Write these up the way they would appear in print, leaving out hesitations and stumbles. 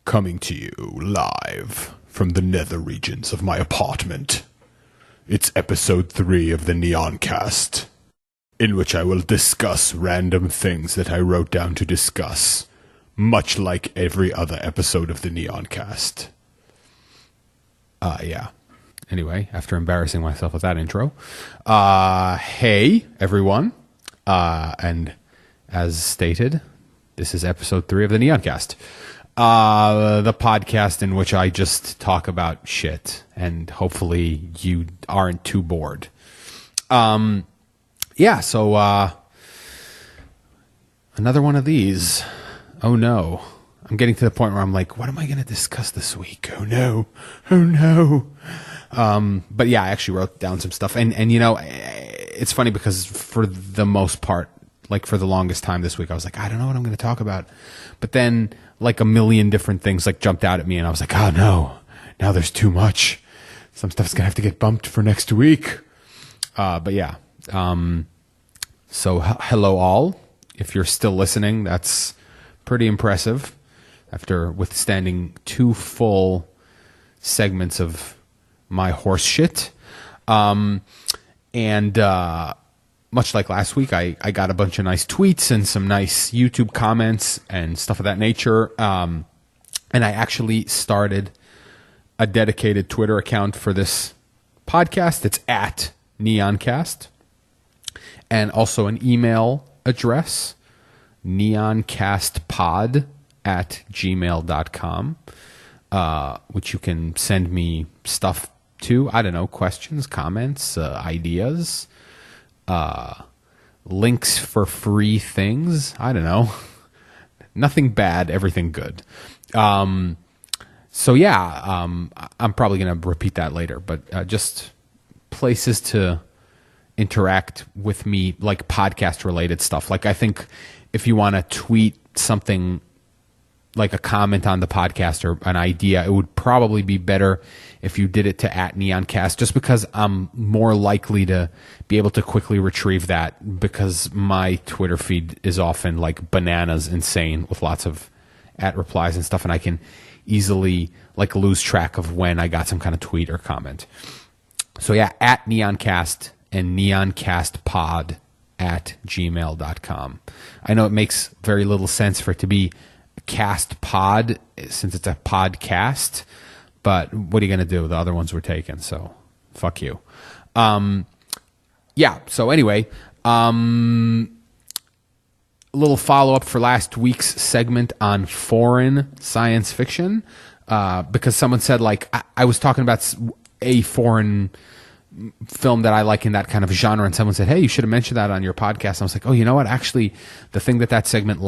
Coming to you live from the nether regions of my apartment. It's episode 3 of the Neoncast, in which I will discuss random things that I wrote down to discuss, much like every other episode of the Neoncast. Yeah. Anyway, after embarrassing myself with that intro, hey, everyone. And as stated, this is episode 3 of the Neoncast. The podcast in which I just talk about shit, and hopefully you aren't too bored. So another one of these. Oh no. I'm getting to the point where I'm like, what am I going to discuss this week? Oh no. But yeah, I actually wrote down some stuff, and you know, it's funny because for the most part, like for the longest time this week, I was like, I don't know what I'm going to talk about. But then like a million different things like jumped out at me, and I was like, oh no, now there's too much. Some stuff's going to have to get bumped for next week. But yeah. So hello all. If you're still listening, that's pretty impressive after withstanding 2 full segments of my horse shit. Much like last week, I got a bunch of nice tweets and some nice YouTube comments and stuff of that nature. And I actually started a dedicated Twitter account for this podcast. It's at Neoncast. And also an email address, neoncastpod@gmail.com, which you can send me stuff to. I don't know, questions, comments, ideas, links for free things. I don't know. Nothing bad, everything good. I'm probably going to repeat that later, but just places to interact with me, like podcast related stuff. Like I think if you want to tweet something like a comment on the podcast or an idea, it would probably be better if you did it to @Neoncast, just because I'm more likely to be able to quickly retrieve that, because my Twitter feed is often like bananas insane with lots of @replies and stuff, and I can easily like lose track of when I got some kind of tweet or comment. So yeah, @Neoncast and neoncastpod@gmail.com. I know it makes very little sense for it to be cast pod since it's a podcast, but what are you going to do? The other ones were taken, so fuck you. So anyway, a little follow-up for last week's segment on foreign science fiction, because someone said, like, I was talking about a foreign film that I like in that kind of genre, and someone said, hey, you should have mentioned that on your podcast. And I was like, oh, you know what? Actually, the thing that segment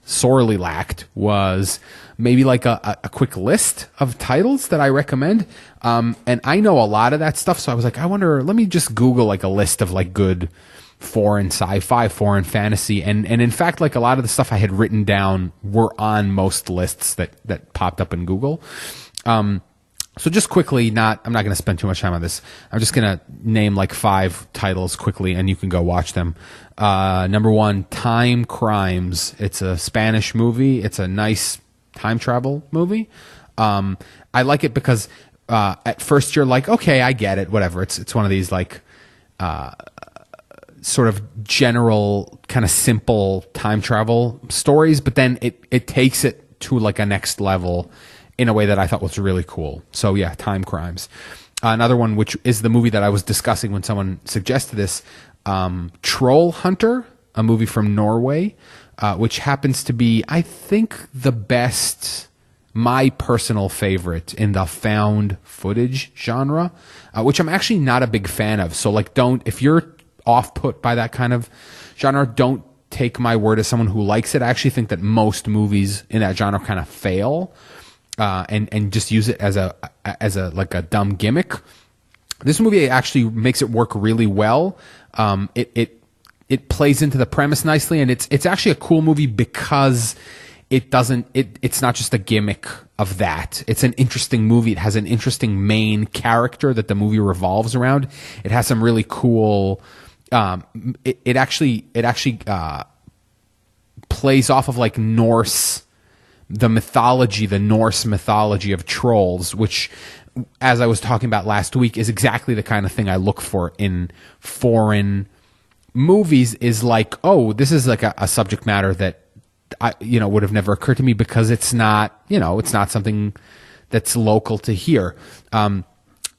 sorely lacked, was maybe like a quick list of titles that I recommend. And I know a lot of that stuff, so I was like, I wonder, let me just Google like a list of like good foreign sci-fi, foreign fantasy, and in fact, like a lot of the stuff I had written down were on most lists that popped up in Google. So just quickly, I'm not going to spend too much time on this. I'm just going to name like 5 titles quickly, and you can go watch them. Number 1, Time Crimes. It's a Spanish movie. It's a nice time travel movie. I like it because at first you're like, okay, I get it, whatever. It's one of these like sort of general kind of simple time travel stories, but then it takes it to like a next level in a way that I thought was really cool. So yeah, Time Crimes. Another one, which is the movie that I was discussing when someone suggested this, Troll Hunter, a movie from Norway, which happens to be, I think, my personal favorite in the found footage genre, which I'm actually not a big fan of. So like, if you're off put by that kind of genre, don't take my word as someone who likes it. I actually think that most movies in that genre kind of fail. And just use it as a like a dumb gimmick. This movie actually makes it work really well. It plays into the premise nicely, and it's actually a cool movie because it's not just a gimmick of that. It's an interesting movie. It has an interesting main character that the movie revolves around. It has some really cool. It actually plays off of like Norse the mythology, the Norse mythology of trolls, which, as I was talking about last week, is exactly the kind of thing I look for in foreign movies. Is like, oh, this is like a subject matter that would have never occurred to me, because it's not something that's local to here.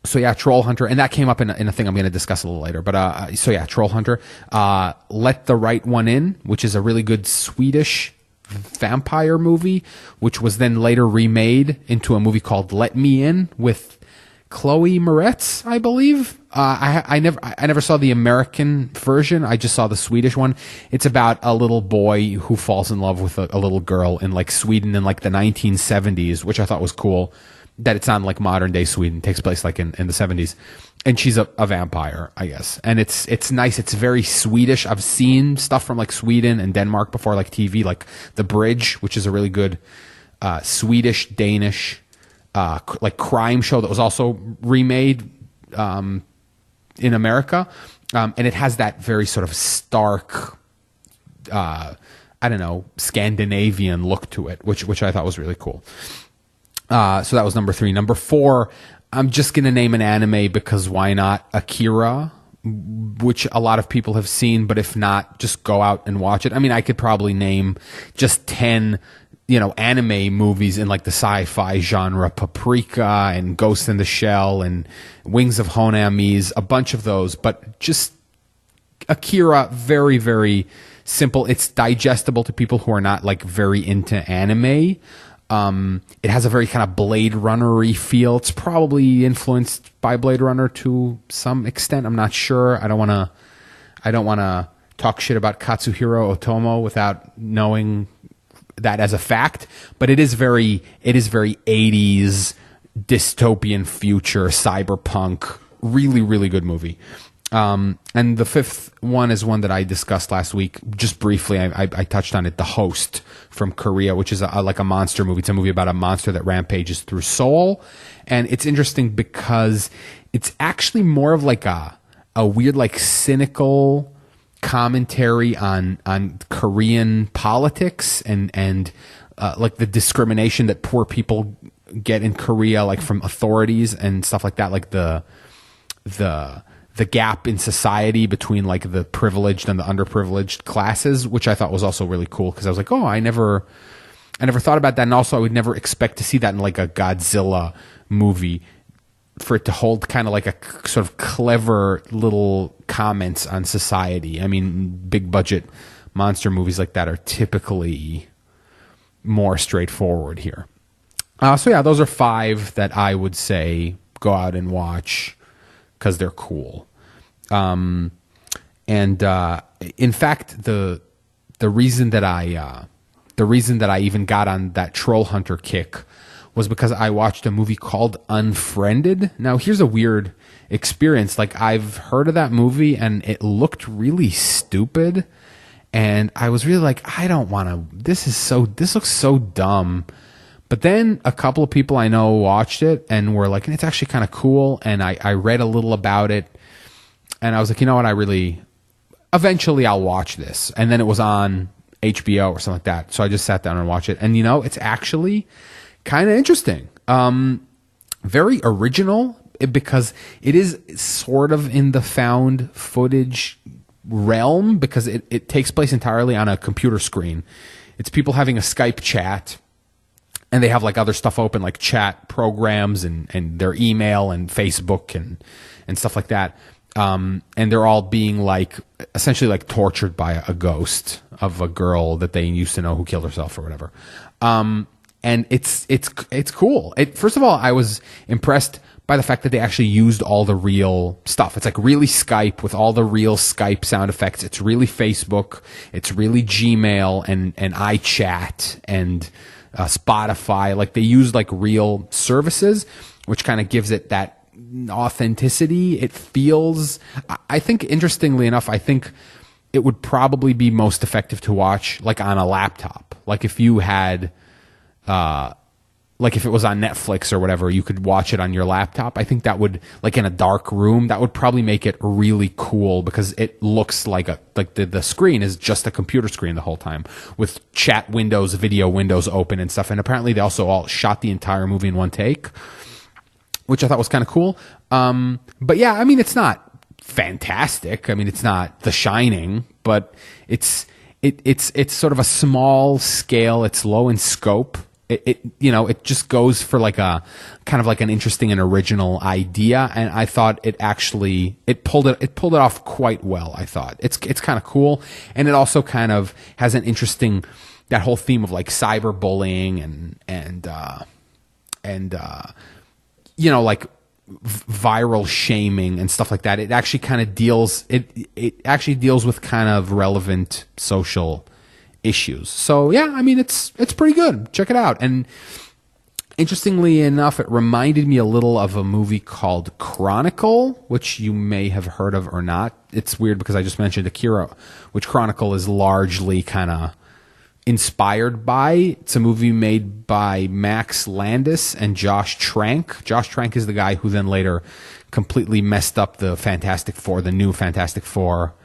So yeah, Troll Hunter, and that came up in a thing I'm going to discuss a little later. But so yeah, Troll Hunter, Let the Right One In, which is a really good Swedish vampire movie, which was then later remade into a movie called Let Me In with Chloe Moretz, I believe. I never saw the American version. I just saw the Swedish one. It's about a little boy who falls in love with a little girl in like Sweden in like the 1970s, which I thought was cool. That it's not like modern day Sweden. It takes place like in the 70s, and she's a vampire, I guess. And it's nice. It's very Swedish. I've seen stuff from like Sweden and Denmark before, like TV, like The Bridge, which is a really good Swedish Danish like crime show that was also remade in America, and it has that very sort of stark, Scandinavian look to it, which I thought was really cool. So that was number 3. Number 4, I'm just going to name an anime because why not? Akira, which a lot of people have seen, but if not, just go out and watch it. I mean, I could probably name just 10, anime movies in like the sci-fi genre, Paprika and Ghost in the Shell and Wings of Honamis, a bunch of those, but just Akira, very, very simple. It's digestible to people who are not like very into anime. It has a very kind of Blade Runner-y feel. It's probably influenced by Blade Runner to some extent. I'm not sure. I don't want to talk shit about Katsuhiro Otomo without knowing that as a fact. But it is very 80s dystopian future cyberpunk. Really, really good movie. And the 5th one is one that I discussed last week, just briefly. I touched on it. The Host from Korea, which is like a monster movie. It's a movie about a monster that rampages through Seoul. And it's interesting because it's actually more of like a weird, like cynical commentary on Korean politics and like the discrimination that poor people get in Korea, like from authorities and stuff like that. Like the gap in society between like the privileged and the underprivileged classes, which I thought was also really cool, because I was like, oh, I never thought about that. And also I would never expect to see that in like a Godzilla movie, for it to hold kind of like a sort of clever little comments on society. I mean, big budget monster movies like that are typically more straightforward here. So yeah, those are 5 that I would say go out and watch, because they're cool. And in fact, the reason that I even got on that Troll Hunter kick was because I watched a movie called Unfriended. Now, here's a weird experience. Like, I've heard of that movie and it looked really stupid, and I was really like, I don't want to. This looks so dumb. But then a couple of people I know watched it and were like, it's actually kind of cool. And I read a little about it, and I was like, you know what? Eventually I'll watch this. And then it was on HBO or something like that. So I just sat down and watched it. And it's actually kind of interesting. Very original, because it is sort of in the found footage realm, because it takes place entirely on a computer screen. It's people having a Skype chat, and they have like other stuff open, like chat programs and their email and Facebook and stuff like that. And they're all being like essentially like tortured by a ghost of a girl that they used to know who killed herself or whatever. And it's cool. First of all, I was impressed by the fact that they actually used all the real stuff. It's like really Skype with all the real Skype sound effects. It's really Facebook. It's really Gmail and iChat and Spotify. Like, they use like real services, which kind of gives it that authenticity. It feels, I think, interestingly enough, I think it would probably be most effective to watch like on a laptop. Like if you had like if it was on Netflix or whatever, you could watch it on your laptop. I think that would, like in a dark room, that would probably make it really cool because it looks like the screen is just a computer screen the whole time with chat windows, video windows open and stuff. And apparently they also all shot the entire movie in one take, which I thought was kind of cool. But yeah, I mean, it's not fantastic. I mean, it's not The Shining, but it's sort of a small scale. It's low in scope. It just goes for like a kind of like an interesting and original idea, and I thought it pulled it off quite well. I thought it's kind of cool, and it also kind of has an interesting, that whole theme of like cyberbullying and like viral shaming and stuff like that. It actually kind of deals with kind of relevant social issues. So yeah, I mean, it's pretty good. Check it out. And interestingly enough, it reminded me a little of a movie called Chronicle, which you may have heard of or not. It's weird because I just mentioned Akira, which Chronicle is largely kind of inspired by. It's a movie made by Max Landis and Josh Trank. Josh Trank is the guy who then later completely messed up the new Fantastic Four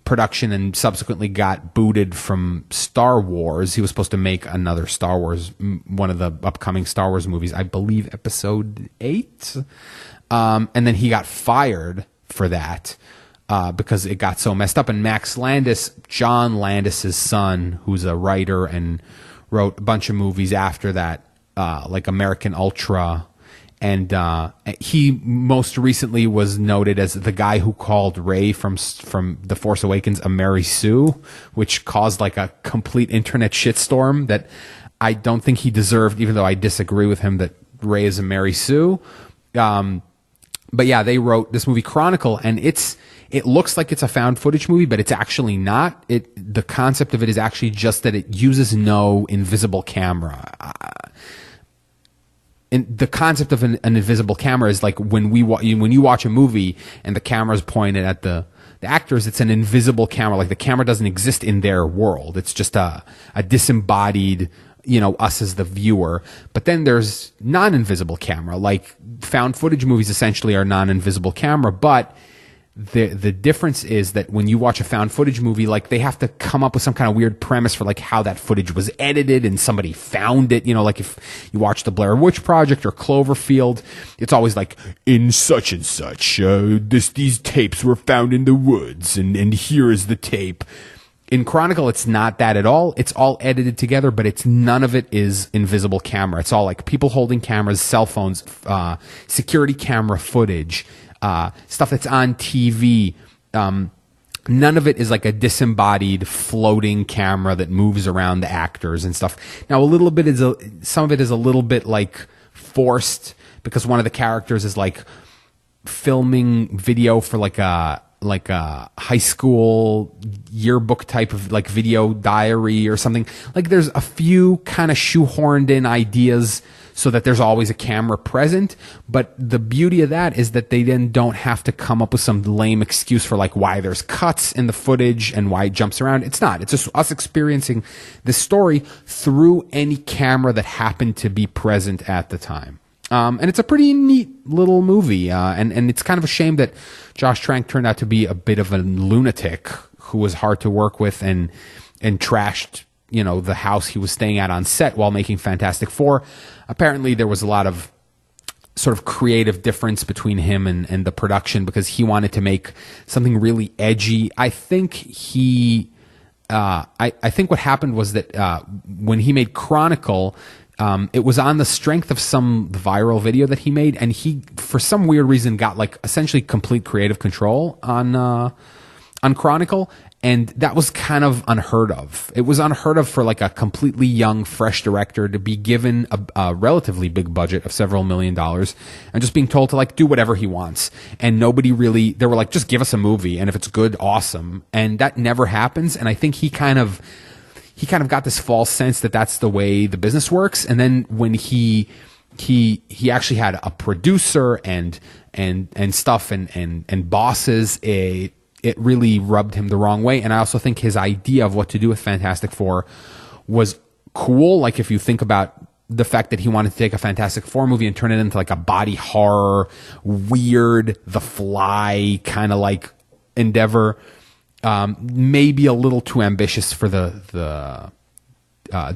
production and subsequently got booted from Star Wars. He was supposed to make another Star Wars, one of the upcoming Star Wars movies, I believe episode 8. And then he got fired for that because it got so messed up. And Max Landis, John Landis's son, who's a writer and wrote a bunch of movies after that, like American Ultra. And he most recently was noted as the guy who called Rey from The Force Awakens a Mary Sue, which caused like a complete internet shitstorm that I don't think he deserved, even though I disagree with him that Rey is a Mary Sue. But yeah, they wrote this movie Chronicle, and it looks like it's a found footage movie, but it's actually not. The concept of it is actually just that it uses no invisible camera. And the concept of an invisible camera is like when you watch a movie and the camera's pointed at the actors, it's an invisible camera. Like the camera doesn't exist in their world. It's just a disembodied, us as the viewer. But then there's non-invisible camera. Like found footage movies essentially are non-invisible camera, but the difference is that when you watch a found footage movie, like they have to come up with some kind of weird premise for like how that footage was edited and somebody found it. Like if you watch the Blair Witch Project or Cloverfield, it's always like in such and such, these tapes were found in the woods and here is the tape. In Chronicle, it's not that at all. It's all edited together, but none of it is invisible camera. It's all like people holding cameras, cell phones, security camera footage, stuff that's on TV. None of it is like a disembodied floating camera that moves around the actors and stuff. Now, some of it is a little bit like forced because one of the characters is like filming video for like a high school yearbook type of like video diary or something. Like there's a few kind of shoehorned in ideas so that there's always a camera present. But the beauty of that is that they then don't have to come up with some lame excuse for like why there's cuts in the footage and why it jumps around. It's not. It's just us experiencing the story through any camera that happened to be present at the time. And it's a pretty neat little movie. And it's kind of a shame that Josh Trank turned out to be a bit of a lunatic who was hard to work with and trashed, the house he was staying at on set while making Fantastic Four. Apparently there was a lot of sort of creative difference between him and the production because he wanted to make something really edgy. I think I think what happened was that when he made Chronicle, it was on the strength of some viral video that he made, and he, for some weird reason, got like essentially complete creative control on Chronicle, and that was kind of unheard of. It was unheard of for like a completely young, fresh director to be given a relatively big budget of several $1 million and just being told to like do whatever he wants. And nobody really, they were like, just give us a movie, and if it's good, awesome. And that never happens. And I think he kind of got this false sense that that's the way the business works. And then when he actually had a producer and stuff and bosses, it really rubbed him the wrong way. And I also think his idea of what to do with Fantastic Four was cool. Like if you think about the fact that he wanted to take a Fantastic Four movie and turn it into like a body horror, weird, The Fly kind of like endeavor. Maybe a little too ambitious for the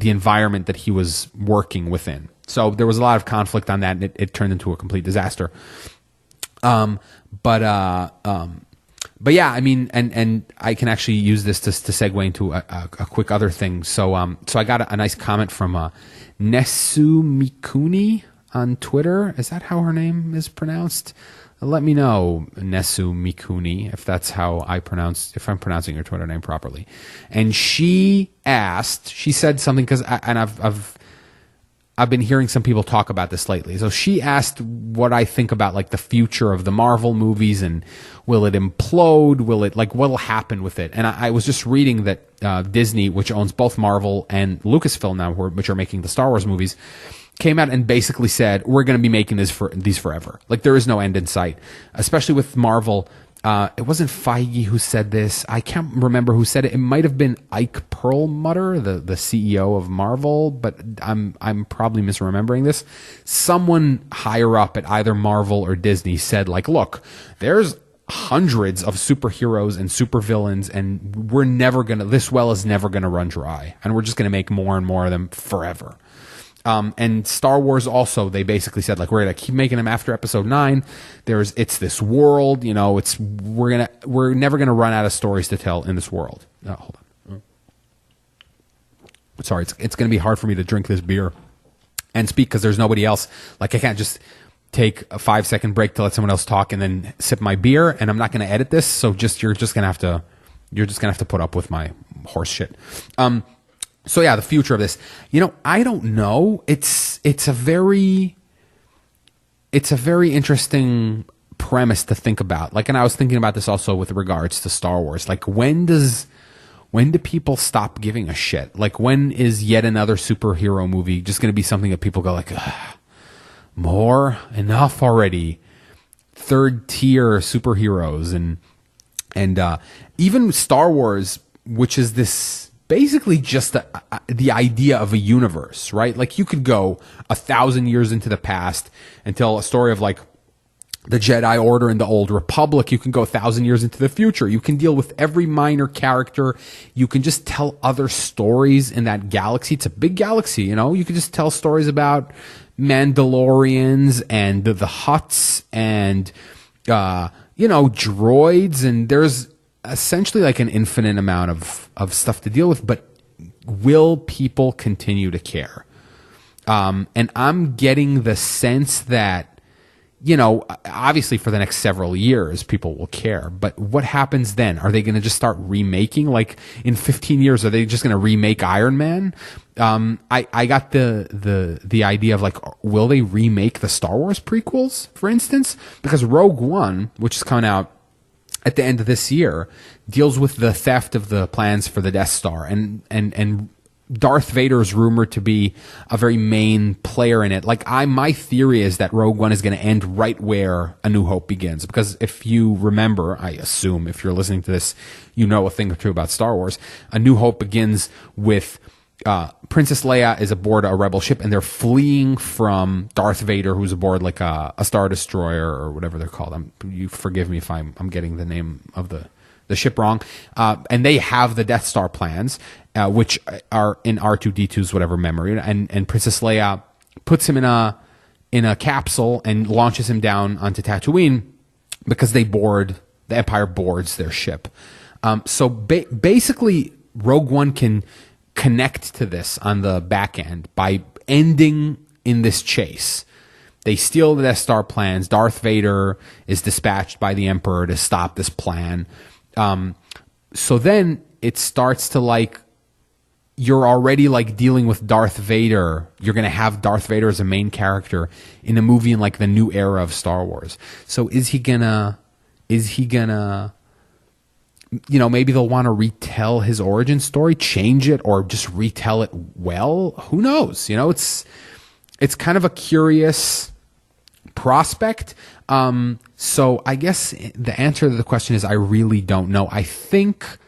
environment that he was working within. So there was a lot of conflict on that, and it turned into a complete disaster. But yeah, I mean, and I can actually use this to segue into a quick other thing. So I got a nice comment from Nesu Mikuni on Twitter. Is that how her name is pronounced? Let me know, Nesu Mikuni, if that's how if I'm pronouncing your Twitter name properly. And she said something, because I've been hearing some people talk about this lately. So she asked what I think about like the future of the Marvel movies, and will it implode? What'll happen with it? And I was just reading that Disney, which owns both Marvel and Lucasfilm now, which are making the Star Wars movies, came out and basically said, we're going to be making these forever. Like, there is no end in sight, especially with Marvel. It wasn't Feige who said this. I can't remember who said it. It might have been Ike Perlmutter, the CEO of Marvel, but I'm probably misremembering this. Someone higher up at either Marvel or Disney said, like, look, there's hundreds of superheroes and supervillains, and this well is never gonna run dry, and we're just gonna make more and more of them forever. And Star Wars also, they basically said, like, we're gonna keep making them after Episode 9. It's this world, we're never gonna run out of stories to tell in this world. Hold on. Sorry, it's gonna be hard for me to drink this beer and speak, because there's nobody else. Like, I can't just take a 5-second break to let someone else talk and then sip my beer, and I'm not gonna edit this, so you're just gonna have to put up with my horse shit. So yeah, the future of this, I don't know. It's a very interesting premise to think about. Like, and I was thinking about this also with regards to Star Wars. Like, when do people stop giving a shit? Like, when is yet another superhero movie just going to be something that people go like, more, enough already? Third tier superheroes and even Star Wars, which is this. Basically just the idea of a universe, right? Like, you could go 1,000 years into the past and tell a story of like the Jedi Order and the Old Republic. You can go 1,000 years into the future. You can deal with every minor character. You can just tell other stories in that galaxy. It's a big galaxy, you can just tell stories about Mandalorians and the Hutts and, droids, and there's essentially like an infinite amount of stuff to deal with, but will people continue to care? And I'm getting the sense that, obviously for the next several years, people will care, but what happens then? Are they going to just start remaking? Like, in 15 years, are they just going to remake Iron Man? I got the idea of like, will they remake the Star Wars prequels, for instance? Because Rogue One, which is coming out at the end of this year, deals with the theft of the plans for the Death Star, and Darth Vader is rumored to be a very main player in it. Like, my theory is that Rogue One is going to end right where A New Hope begins, because if you remember, I assume if you're listening to this, a thing or two about Star Wars. A New Hope begins with Princess Leia is aboard a rebel ship, and they're fleeing from Darth Vader, who's aboard like a Star Destroyer or whatever they're called. You forgive me if I'm getting the name of the ship wrong. And they have the Death Star plans, which are in R2-D2's whatever memory. And Princess Leia puts him in a capsule and launches him down onto Tatooine, because the Empire boards their ship. So basically, Rogue One can connect to this on the back end by ending in this chase. They steal the Death Star plans. Darth Vader is dispatched by the Emperor to stop this plan. So then it starts to, like, you're already like dealing with Darth Vader. You're going to have Darth Vader as a main character in a movie in like the new era of Star Wars. So is he gonna maybe they'll want to retell his origin story, change it, or just retell it well. Who knows? It's kind of a curious prospect. So I guess the answer to the question is I really don't know. I think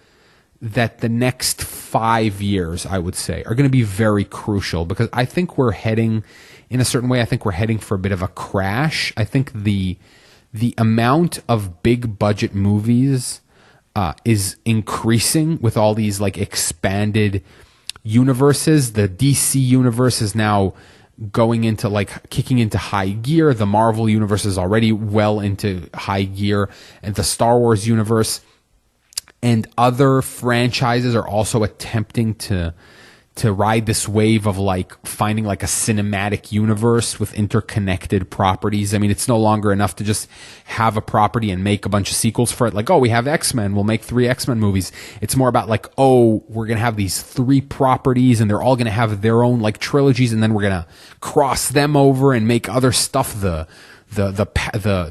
that the next 5 years, I would say, are going to be very crucial, because I think we're heading, in a certain way, I think we're heading for a bit of a crash. I think the amount of big budget movies is increasing with all these like expanded universes. The DC universe is now going into like kicking into high gear. The Marvel universe is already well into high gear, and the Star Wars universe and other franchises are also attempting to ride this wave of like finding like a cinematic universe with interconnected properties. I mean, it's no longer enough to just have a property and make a bunch of sequels for it. Like, oh, we have X-Men, we'll make 3 X-Men movies. It's more about like, oh, we're going to have these 3 properties and they're all going to have their own like trilogies, and then we're going to cross them over and make other stuff, the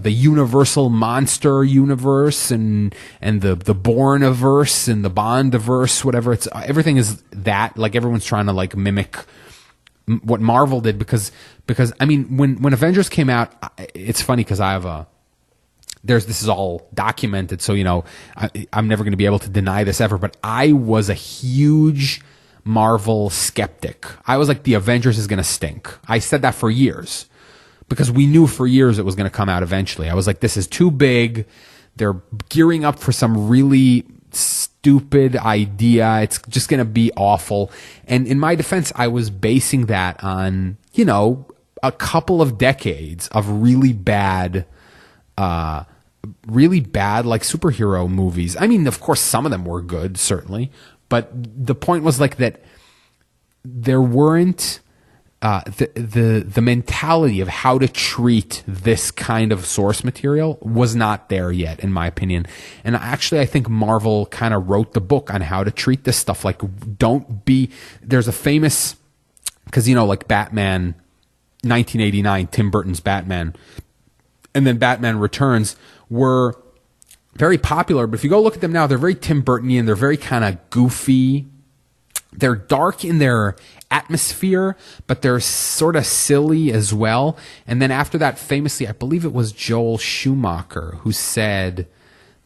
Universal Monster universe and the Bourne-averse and the Bond-averse, whatever. It's everything is that, like, everyone's trying to like mimic what Marvel did, because I mean, when Avengers came out, it's funny because I have this is all documented, so you know I'm never going to be able to deny this ever, but I was a huge Marvel skeptic. I was like, the Avengers is going to stink. I said that for years, because we knew for years it was going to come out eventually. I was like, this is too big. They're gearing up for some really stupid idea. It's just going to be awful. And in my defense, I was basing that on, you know, a couple of decades of really bad like superhero movies. I mean, of course, some of them were good, certainly. But the point was like that there weren't the mentality of how to treat this kind of source material was not there yet, in my opinion. And actually, I think Marvel kind of wrote the book on how to treat this stuff. Like, there's a famous, because, you know, like Batman, 1989, Tim Burton's Batman, and then Batman Returns were very popular. But if you go look at them now, they're very Tim Burtonian. They're very kind of goofy. They're dark in their atmosphere, but they're sort of silly as well. And then after that, famously, I believe it was Joel Schumacher who said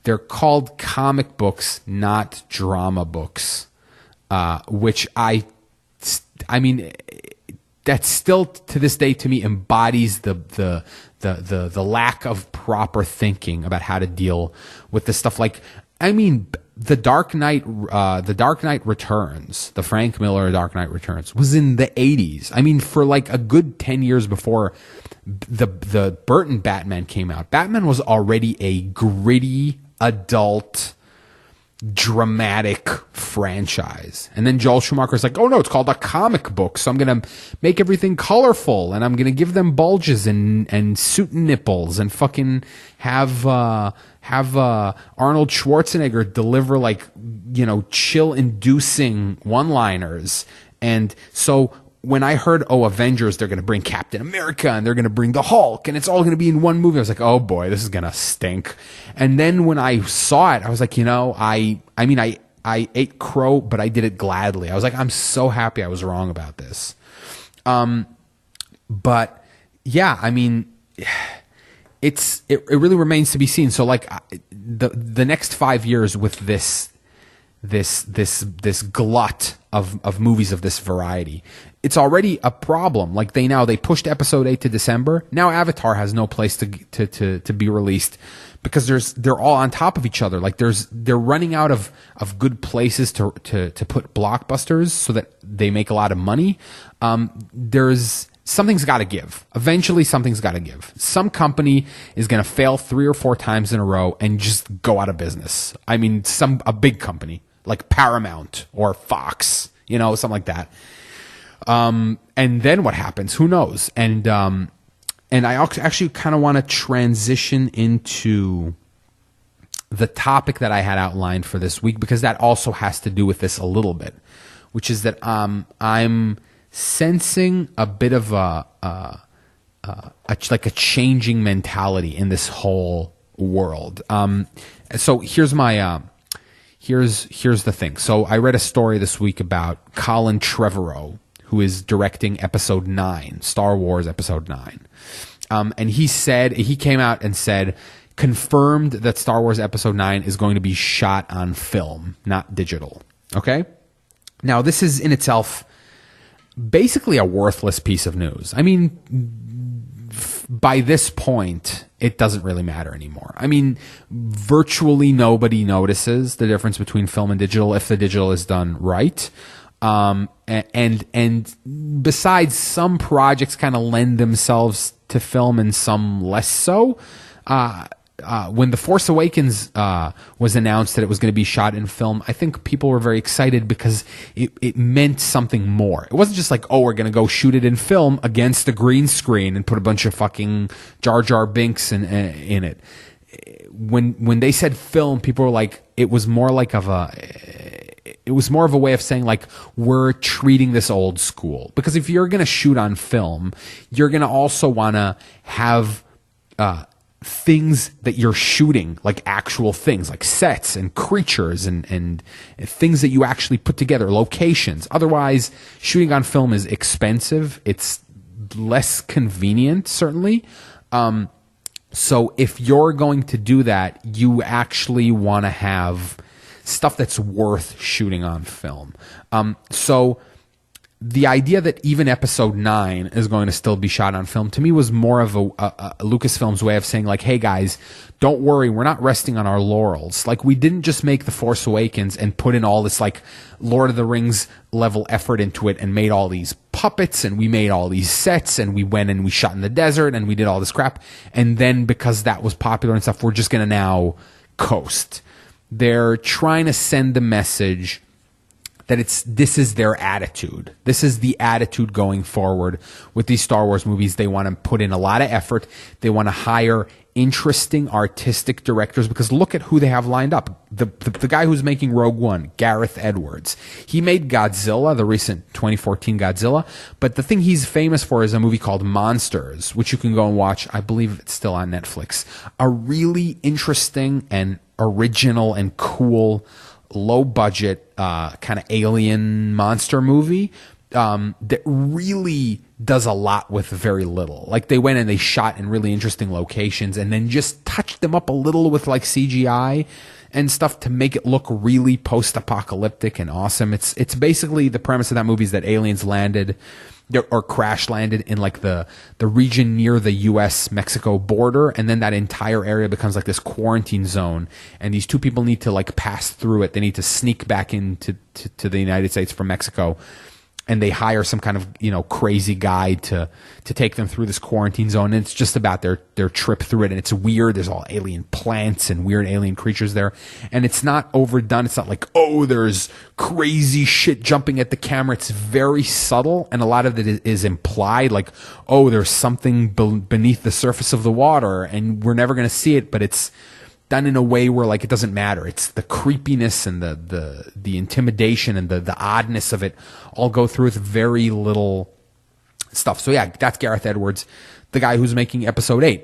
they're called comic books, not drama books, which I mean, that still to this day to me embodies the lack of proper thinking about how to deal with this stuff. Like, I mean, The Dark Knight Returns, the Frank Miller Dark Knight Returns, was in the 80s. I mean, for like a good 10 years before the Burton Batman came out, Batman was already a gritty, adult, dramatic franchise. And then Joel Schumacher's like, oh no, it's called a comic book, so I'm going to make everything colorful, and I'm going to give them bulges and suit nipples, and fucking have Arnold Schwarzenegger deliver like, you know, chill-inducing one-liners. And so when I heard, oh, Avengers, they're going to bring Captain America and they're going to bring the Hulk and it's all going to be in one movie, I was like, oh boy, this is going to stink. And then when I saw it, I was like, you know, I mean, I ate crow, but I did it gladly. I was like, I'm so happy I was wrong about this. But yeah, I mean, it really remains to be seen. So like the next 5 years with this glut of movies of this variety, it's already a problem. Like they pushed episode 8 to December. Now Avatar has no place to be released because they're all on top of each other. Like they're running out of good places to put blockbusters so that they make a lot of money. Something's got to give. Eventually, something's got to give. Some company is going to fail 3 or 4 times in a row and just go out of business. I mean, a big company like Paramount or Fox, you know, something like that. And then what happens? Who knows? And I actually kind of want to transition into the topic that I had outlined for this week, because that also has to do with this a little bit, which is that I'm sensing a bit of a changing mentality in this whole world. So here's my here's the thing. So I read a story this week about Colin Trevorrow, who is directing Episode 9, Star Wars Episode 9. And he came out and said, confirmed that Star Wars Episode 9 is going to be shot on film, not digital. Okay? Now, this is in itself basically a worthless piece of news. I mean, by this point, it doesn't really matter anymore. I mean, virtually nobody notices the difference between film and digital if the digital is done right. And besides, some projects kind of lend themselves to film and some less so. When The Force Awakens was announced that it was going to be shot in film, I think people were very excited because it meant something more. It wasn't just like, oh, we're going to go shoot it in film against a green screen and put a bunch of fucking Jar Jar Binks in it. When they said film, people were like, it was more of a way of saying, like, we're treating this old school. Because if you're going to shoot on film, you're going to also want to have things that you're shooting, like actual things, like sets and creatures and things that you actually put together, locations. Otherwise, shooting on film is expensive. It's less convenient, certainly. So if you're going to do that, you actually want to have stuff that's worth shooting on film. So the idea that even Episode 9 is going to still be shot on film, to me, was more of a Lucasfilm's way of saying, like, hey guys, don't worry, we're not resting on our laurels. Like, we didn't just make The Force Awakens and put in all this, like, Lord of the Rings level effort into it and made all these puppets and we made all these sets and we went and we shot in the desert and we did all this crap. And then because that was popular and stuff, we're just going to now coast. They're trying to send the message that this is their attitude. This is the attitude going forward with these Star Wars movies. They want to put in a lot of effort. They want to hire interesting artistic directors, because look at who they have lined up. The guy who's making Rogue One, Gareth Edwards. He made Godzilla, the recent 2014 Godzilla, but the thing he's famous for is a movie called Monsters, which you can go and watch. I believe it's still on Netflix. A really interesting and original and cool low budget kind of alien monster movie that really does a lot with very little. Like, they went and they shot in really interesting locations and then just touched them up a little with like CGI and stuff to make it look really post-apocalyptic and awesome. It's basically, the premise of that movie is that aliens landed or crash landed in like the region near the US-Mexico border, and then that entire area becomes like this quarantine zone, and these two people need to like pass through it. They need to sneak back into the United States from Mexico, and they hire some kind of, you know, crazy guide to take them through this quarantine zone. And it's just about their trip through it. And it's weird. There's all alien plants and weird alien creatures there. And it's not overdone. It's not like, oh, there's crazy shit jumping at the camera. It's very subtle. And a lot of it is implied, like, oh, there's something beneath the surface of the water and we're never going to see it. But it's done in a way where, like, it doesn't matter. It's the creepiness and the intimidation and the oddness of it all go through with very little stuff. So yeah, that's Gareth Edwards, the guy who's making Episode 8.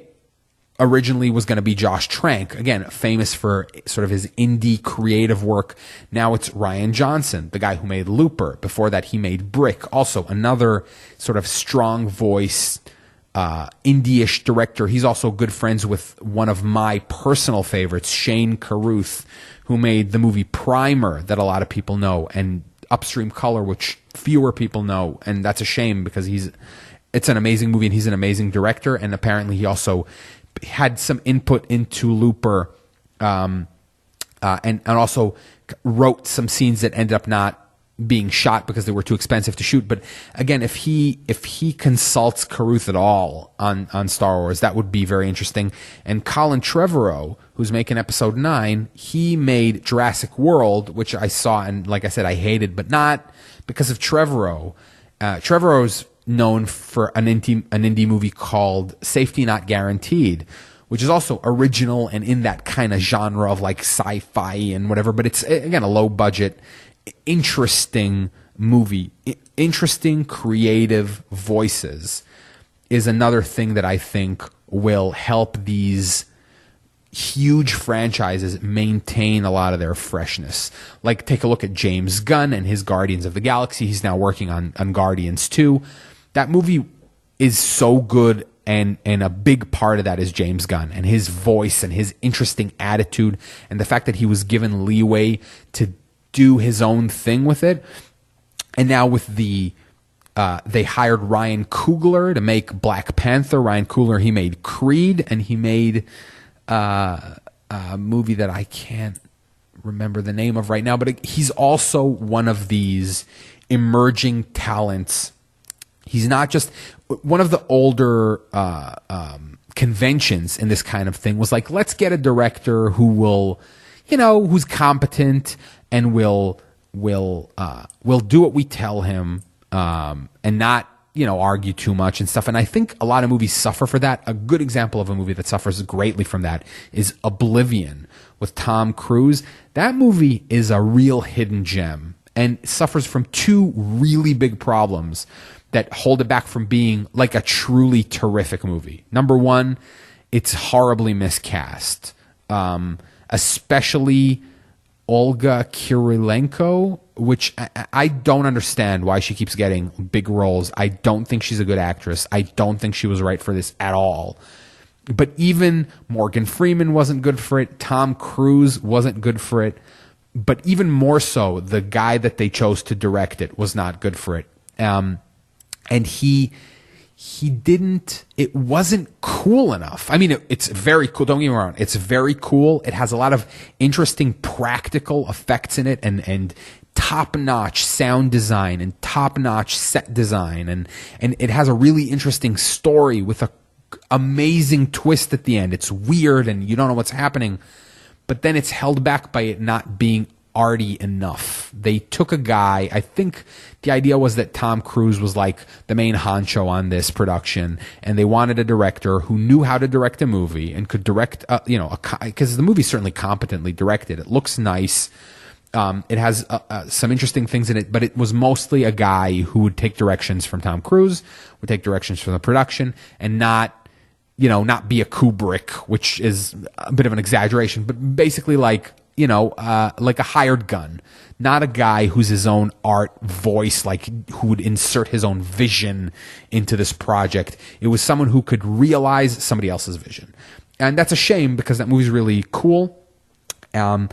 Originally was going to be Josh Trank, again, famous for sort of his indie creative work. Now it's Rian Johnson, the guy who made Looper. Before that, he made Brick, also another sort of strong voice indie-ish director. He's also good friends with one of my personal favorites, Shane Carruth, who made the movie Primer that a lot of people know, and Upstream Color, which fewer people know, and that's a shame because it's an amazing movie and he's an amazing director, and apparently he also had some input into Looper, and also wrote some scenes that ended up not being shot because they were too expensive to shoot. But again, if he consults Carruth at all on Star Wars, that would be very interesting. And Colin Trevorrow, who's making Episode 9, he made Jurassic World, which I saw and, like I said, I hated, but not because of Trevorrow. Trevorrow's known for an indie movie called Safety Not Guaranteed, which is also original and in that kind of genre of like sci-fi and whatever, but it's, again, a low budget, interesting movie. Interesting creative voices is another thing that I think will help these huge franchises maintain a lot of their freshness. Like, take a look at James Gunn and his Guardians of the Galaxy. He's now working on Guardians 2. That movie is so good, and a big part of that is James Gunn and his voice and his interesting attitude and the fact that he was given leeway to do his own thing with it. And now with the they hired Ryan Coogler to make Black Panther. Ryan Coogler, he made Creed, and he made a movie that I can't remember the name of right now, but he's also one of these emerging talents. He's not just one of the older conventions in this kind of thing was like, let's get a director who will, who's competent and will do what we tell him, and not, argue too much and stuff. And I think a lot of movies suffer for that. A good example of a movie that suffers greatly from that is Oblivion with Tom Cruise. That movie is a real hidden gem and suffers from two really big problems that hold it back from being like a truly terrific movie. Number one, it's horribly miscast, especially Olga Kurylenko, which I don't understand why she keeps getting big roles. I don't think she's a good actress. I don't think she was right for this at all. But even Morgan Freeman wasn't good for it. Tom Cruise wasn't good for it. But even more so, the guy that they chose to direct it was not good for it. And it wasn't cool enough. I mean, it's very cool. Don't get me wrong. It's very cool. It has a lot of interesting practical effects in it and top-notch sound design and top-notch set design. And it has a really interesting story with a amazing twist at the end. It's weird and you don't know what's happening. But then it's held back by it not being arty enough. They took a guy, I think the idea was that Tom Cruise was like the main honcho on this production, and they wanted a director who knew how to direct a movie and could direct, because the movie's certainly competently directed. It looks nice. It has some interesting things in it, but it was mostly a guy who would take directions from Tom Cruise, would take directions from the production, and not be a Kubrick, which is a bit of an exaggeration, but basically like a hired gun, not a guy who's his own art voice, like who would insert his own vision into this project. It was someone who could realize somebody else's vision. And that's a shame because that movie's really cool. I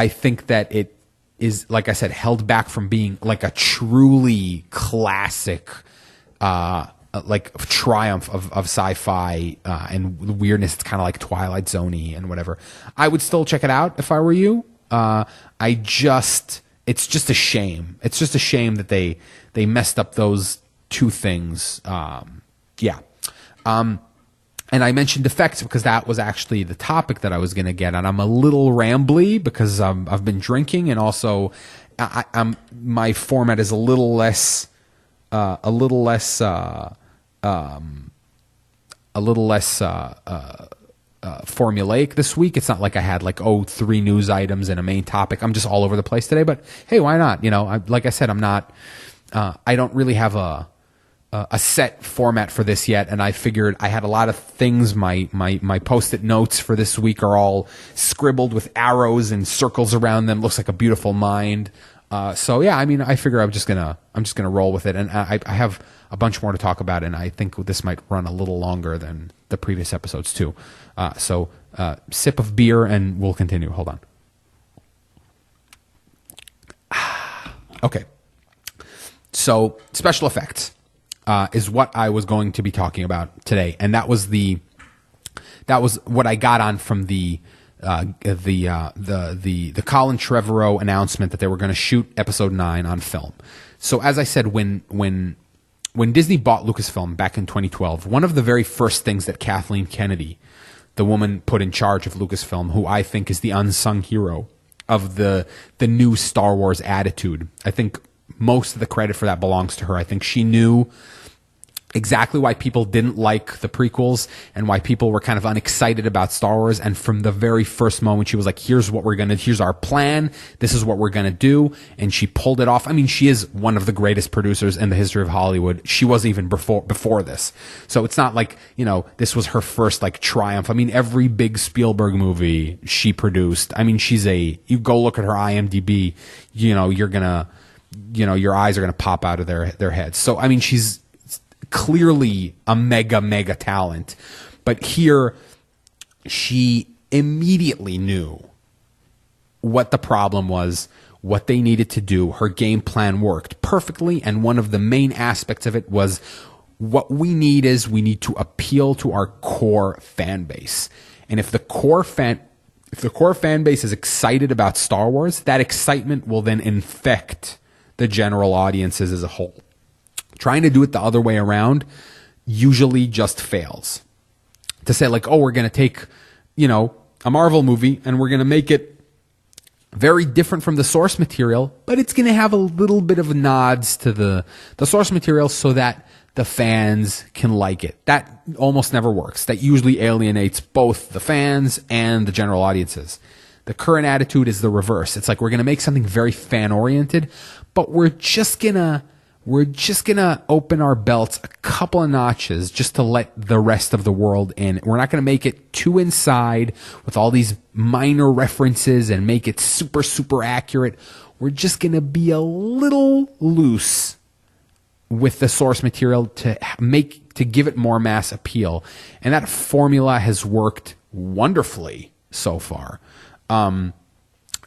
think that it is, like I said, held back from being like a truly classic, like triumph of sci-fi and the weirdness. It's kind of like Twilight Zone-y and whatever. I would still check it out if I were you. It's just a shame. It's just a shame that they messed up those two things. And I mentioned effects because that was actually the topic that I was going to get on. I'm a little rambly because I've been drinking, and also my format is a little less formulaic this week. It's not like I had like 3 news items and a main topic. I'm just all over the place today, but hey, why not? Like I said, I'm not. I don't really have a set format for this yet, and I figured I had a lot of things. My Post-it notes for this week are all scribbled with arrows and circles around them. Looks like a beautiful mind. So yeah, I mean, I figure I'm just gonna roll with it, and I have a bunch more to talk about, and I think this might run a little longer than the previous episodes too. So sip of beer, and we'll continue. Hold on. Okay. So special effects is what I was going to be talking about today, and that was what I got on from the Colin Trevorrow announcement that they were going to shoot episode 9 on film. So as I said, when Disney bought Lucasfilm back in 2012, one of the very first things that Kathleen Kennedy, the woman put in charge of Lucasfilm, who I think is the unsung hero of the new Star Wars attitude, I think most of the credit for that belongs to her. I think she knew exactly why people didn't like the prequels and why people were kind of unexcited about Star Wars. And from the very first moment, she was like, here's our plan. This is what we're going to do. And she pulled it off. I mean, she is one of the greatest producers in the history of Hollywood. She was even before this. So it's not like, this was her first like triumph. I mean, every big Spielberg movie she produced. I mean, you go look at her IMDb, you're going to, your eyes are going to pop out of their heads. So, I mean, she's clearly a mega talent. But here, she immediately knew what the problem was, what they needed to do. Her game plan worked perfectly, and one of the main aspects of it was what we need to appeal to our core fan base. And if the core fan base is excited about Star Wars, that excitement will then infect the general audiences as a whole. Trying to do it the other way around usually just fails. To say like, oh, we're going to take, a Marvel movie and we're going to make it very different from the source material, but it's going to have a little bit of nods to the source material so that the fans can like it. That almost never works. That usually alienates both the fans and the general audiences. The current attitude is the reverse. It's like we're going to make something very fan-oriented, but we're just going to open our belts a couple of notches just to let the rest of the world in. We're not going to make it too inside with all these minor references and make it super accurate. We're just going to be a little loose with the source material to give it more mass appeal. And that formula has worked wonderfully so far.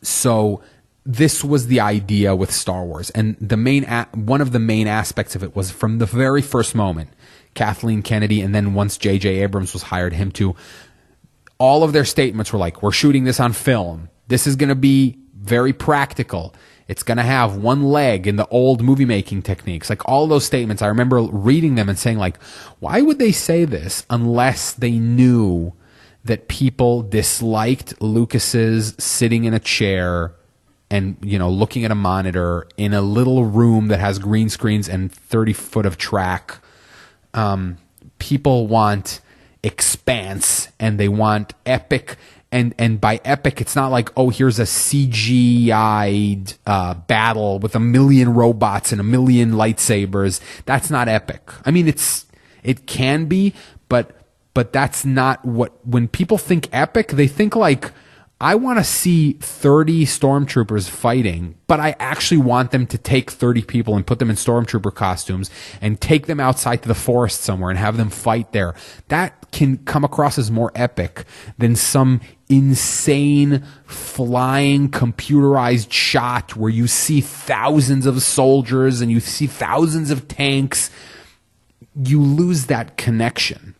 So this was the idea with Star Wars, and one of the main aspects of it was from the very first moment, Kathleen Kennedy, and then once J.J. Abrams was hired, him too, all of their statements were like, we're shooting this on film. This is going to be very practical. It's going to have one leg in the old movie making techniques. Like all those statements, I remember reading them and saying like, why would they say this unless they knew that people disliked Lucas's sitting in a chair and, looking at a monitor in a little room that has green screens and 30 foot of track. People want expanse and they want epic. And by epic, it's not like, oh, here's a CGI'd battle with 1 million robots and 1 million lightsabers. That's not epic. I mean, it can be, but that's not when people think epic, they think like, I want to see 30 stormtroopers fighting, but I actually want them to take 30 people and put them in stormtrooper costumes and take them outside to the forest somewhere and have them fight there. That can come across as more epic than some insane flying computerized shot where you see thousands of soldiers and you see thousands of tanks. You lose that connection.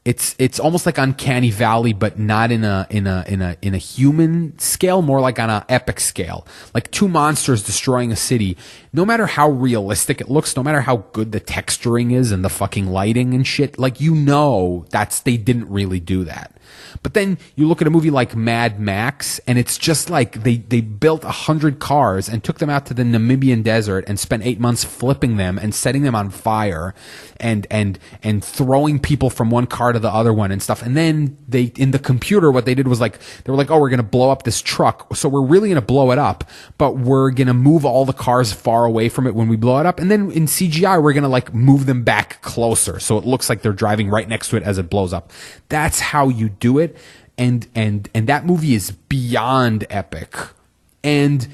It's almost like Uncanny Valley, but not in a human scale, more like on an epic scale. Like two monsters destroying a city. No matter how realistic it looks, no matter how good the texturing is and the fucking lighting and shit, like they didn't really do that. But then you look at a movie like Mad Max, and it's just like they built 100 cars and took them out to the Namibian desert and spent 8 months flipping them and setting them on fire and throwing people from one car to the other one and stuff. And then in the computer, what they did was like, they were like, oh, we're going to blow up this truck. So we're really going to blow it up, but we're going to move all the cars far away from it when we blow it up. And then in CGI, we're going to like move them back closer. So it looks like they're driving right next to it as it blows up. That's how you do it. And that movie is beyond epic. And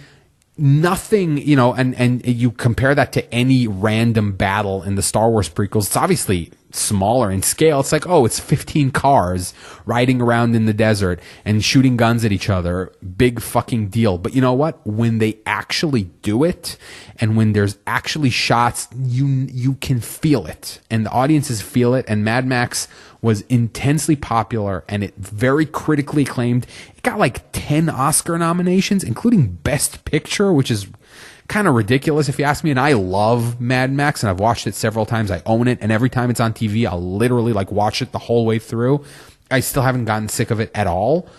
nothing, and you compare that to any random battle in the Star Wars prequels, it's obviously smaller in scale. It's like, oh, it's 15 cars riding around in the desert and shooting guns at each other. Big fucking deal. But you know what? When they actually do it, and when there's actually shots, you can feel it. And the audiences feel it. And Mad Max was intensely popular, and it very critically acclaimed. It got like 10 Oscar nominations, including Best Picture, which is kind of ridiculous if you ask me. And I love Mad Max, and I've watched it several times. I own it, and every time it's on TV, I'll literally like watch it the whole way through. I still haven't gotten sick of it at all.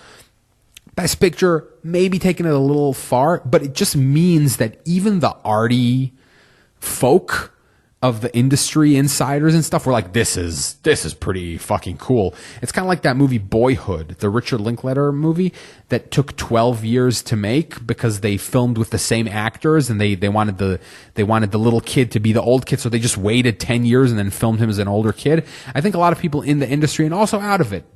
Best Picture, maybe taking it a little far, but it just means that even the arty folk of the industry insiders and stuff were like, this is pretty fucking cool. It's kind of like that movie Boyhood, the Richard Linklater movie that took 12 years to make because they filmed with the same actors, and they wanted the little kid to be the old kid, so they just waited 10 years and then filmed him as an older kid. I think a lot of people in the industry and also out of it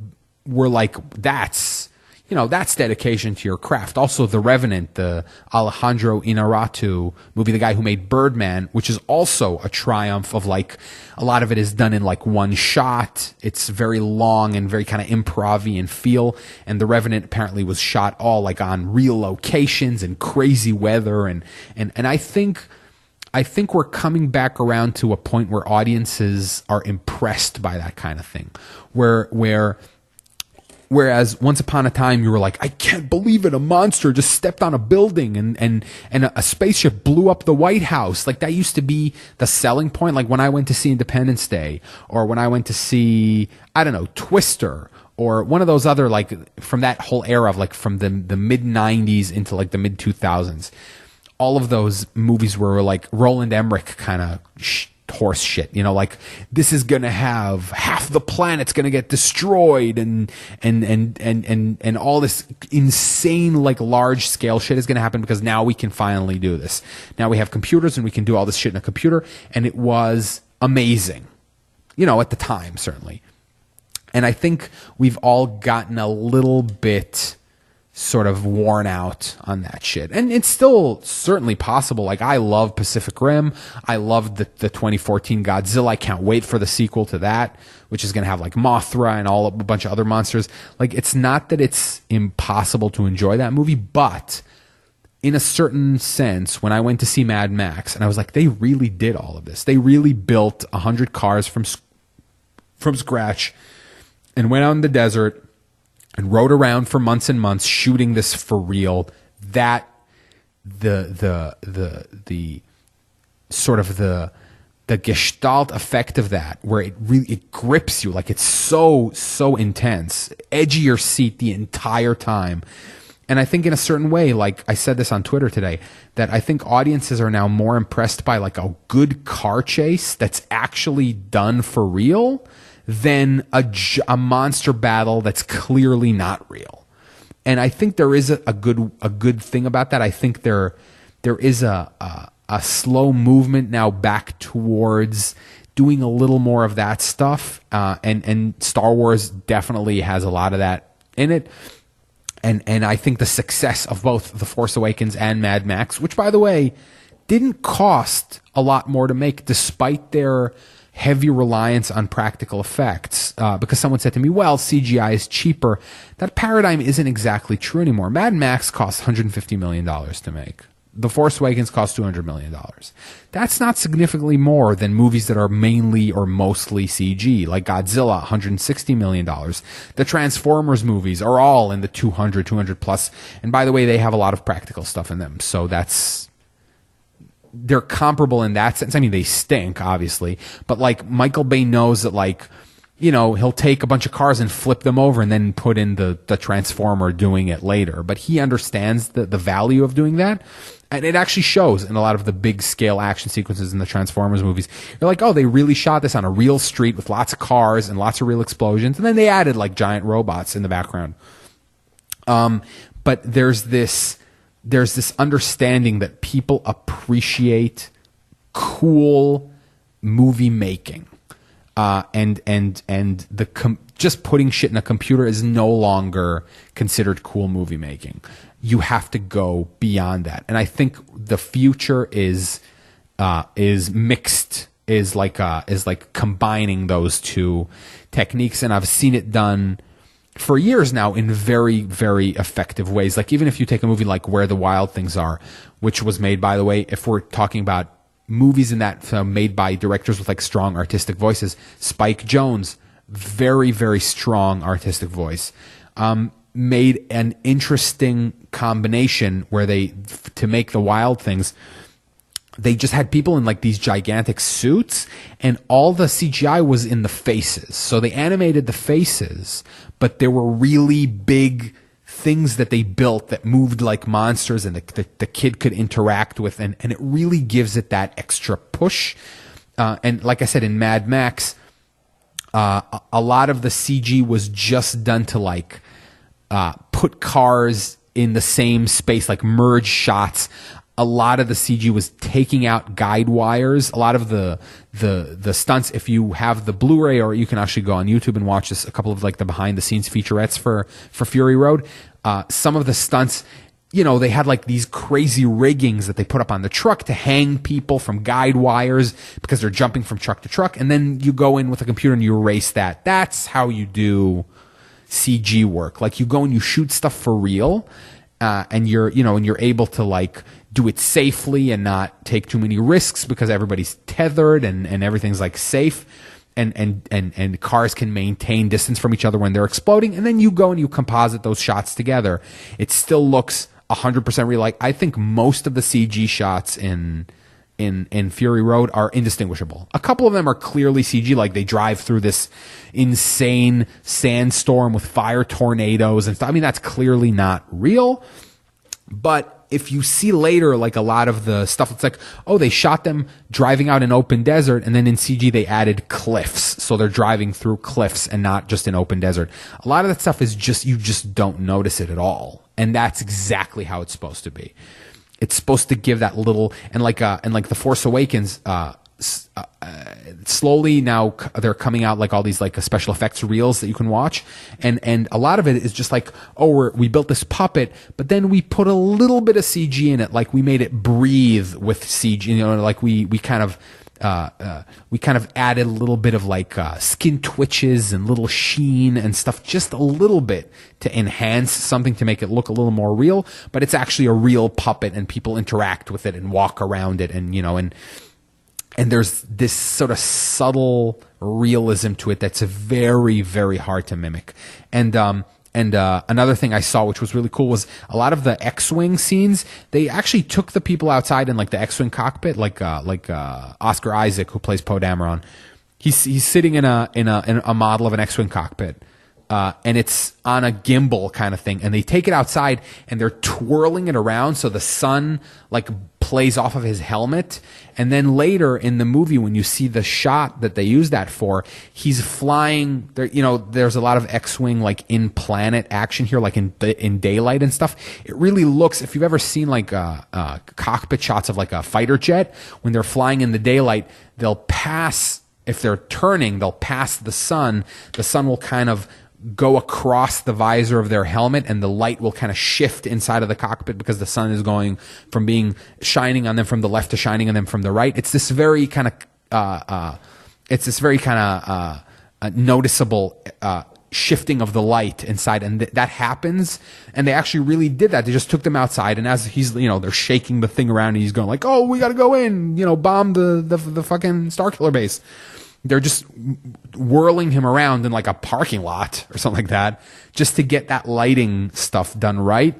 were like, that's that's dedication to your craft. Also, The Revenant, the Alejandro Inarritu movie, the guy who made Birdman, which is also a triumph of like, a lot of it is done in like one shot. It's very long and very kind of improv-y in feel. And The Revenant apparently was shot all like on real locations and crazy weather. And I think we're coming back around to a point where audiences are impressed by that kind of thing, whereas once upon a time you were like, I can't believe it, a monster just stepped on a building and a spaceship blew up the White House. Like that used to be the selling point. Like when I went to see Independence Day, or when I went to see, I don't know, Twister, or one of those other, like from that whole era of like from the mid 90s into like the mid 2000s. All of those movies were like Roland Emmerich kind of horse shit, like this is gonna have half the planet's gonna get destroyed and all this insane like large scale shit is gonna happen because now we can finally do this. Now we have computers and we can do all this shit in a computer, and it was amazing, at the time certainly. And I think we've all gotten a little bit sort of worn out on that shit. And it's still certainly possible. Like, I love Pacific Rim. I loved the 2014 Godzilla. I can't wait for the sequel to that, which is going to have like Mothra and a bunch of other monsters. Like, it's not that it's impossible to enjoy that movie, but in a certain sense, when I went to see Mad Max, and I was like, they really did all of this. They really built 100 cars from scratch and went out in the desert and rode around for months and months shooting this for real. That the sort of the gestalt effect of that, where it grips you, like it's so intense, edge of your seat the entire time. And I think in a certain way, like I said this on Twitter today, that I think audiences are now more impressed by like a good car chase that's actually done for real than a monster battle that's clearly not real. And I think there is a good thing about that. I think there is a slow movement now back towards doing a little more of that stuff. And Star Wars definitely has a lot of that in it. And I think the success of both The Force Awakens and Mad Max, which by the way didn't cost a lot more to make despite their heavy reliance on practical effects, because someone said to me, well, CGI is cheaper. That paradigm isn't exactly true anymore. Mad Max cost $150 million to make. The Force Awakens cost $200 million. That's not significantly more than movies that are mainly or mostly CG, like Godzilla, $160 million. The Transformers movies are all in the 200 plus. And by the way, they have a lot of practical stuff in them. So they're comparable in that sense. I mean, they stink, obviously, but like Michael Bay knows that, like, he'll take a bunch of cars and flip them over and then put in the Transformer doing it later. But he understands the value of doing that. And it actually shows in a lot of the big scale action sequences in the Transformers movies. You're like, oh, they really shot this on a real street with lots of cars and lots of real explosions. And then they added like giant robots in the background. But there's this understanding that people appreciate cool movie making, and just putting shit in a computer is no longer considered cool movie making. You have to go beyond that, and I think the future is mixed, is like combining those two techniques, and I've seen it done for years now in very, very effective ways. Like, even if you take a movie like Where the Wild Things Are, which was made, by the way, if we're talking about movies in that film made by directors with like strong artistic voices, Spike Jonze, very, very strong artistic voice, made an interesting combination where to make The Wild Things, they just had people in like these gigantic suits, and all the CGI was in the faces. So they animated the faces, but there were really big things that they built that moved like monsters, and the kid could interact with, and it really gives it that extra push. And like I said, in Mad Max, a lot of the CG was just done to like put cars in the same space, like merge shots. a lot of the CG was taking out guide wires. A lot of the stunts, if you have the Blu-ray, or you can actually go on YouTube and watch this, a couple of like the behind the scenes featurettes for Fury Road. Some of the stunts, you know, they had like these crazy riggings that they put up on the truck to hang people from guide wires because they're jumping from truck to truck. And then you go in with a computer and you erase that. That's how you do CG work. Like you go and you shoot stuff for real, and you're able to like do it safely and not take too many risks because everybody's tethered and everything's like safe, and cars can maintain distance from each other when they're exploding. And then you go and you composite those shots together. It still looks 100% real. Like I think most of the CG shots in Fury Road are indistinguishable. A couple of them are clearly CG, like they drive through this insane sandstorm with fire tornadoes and stuff. I mean, that's clearly not real. But if you see later, like a lot of the stuff, it's like, oh, they shot them driving out in open desert, and then in CG they added cliffs. So they're driving through cliffs and not just in open desert. A lot of that stuff is just, you just don't notice it at all. And that's exactly how it's supposed to be. It's supposed to give that little, and like The Force Awakens, slowly now they're coming out like all these like special effects reels that you can watch, and a lot of it is just like, oh, we built this puppet, but then we put a little bit of CG in it, like we made it breathe with CG, you know, like we kind of added a little bit of like skin twitches and little sheen and stuff, just a little bit to enhance something, to make it look a little more real. But it's actually a real puppet, and people interact with it and walk around it, and you know, and there's this sort of subtle realism to it that's very, very hard to mimic. And another thing I saw, which was really cool, was a lot of the X-Wing scenes. They actually took the people outside in like the X-Wing cockpit, like Oscar Isaac, who plays Poe Dameron. He's sitting in a model of an X-Wing cockpit, and it's on a gimbal kind of thing. And they take it outside and they're twirling it around so the sun like plays off of his helmet. And then later in the movie, when you see the shot that they use that for, he's flying there. You know, there's a lot of X-Wing like in planet action here, like in daylight and stuff. It really looks, if you've ever seen like cockpit shots of like a fighter jet, when they're flying in the daylight, they'll pass, if they're turning, they'll pass the sun. The sun will kind of go across the visor of their helmet, and the light will kind of shift inside of the cockpit because the sun is going from being shining on them from the left to shining on them from the right. It's this very kind of noticeable shifting of the light inside, and that happens. And they actually really did that. They just took them outside, and as he's, you know, they're shaking the thing around, and he's going like, "Oh, we got to go in, you know, bomb the fucking Starkiller base." They're just whirling him around in like a parking lot or something like that, just to get that lighting stuff done right.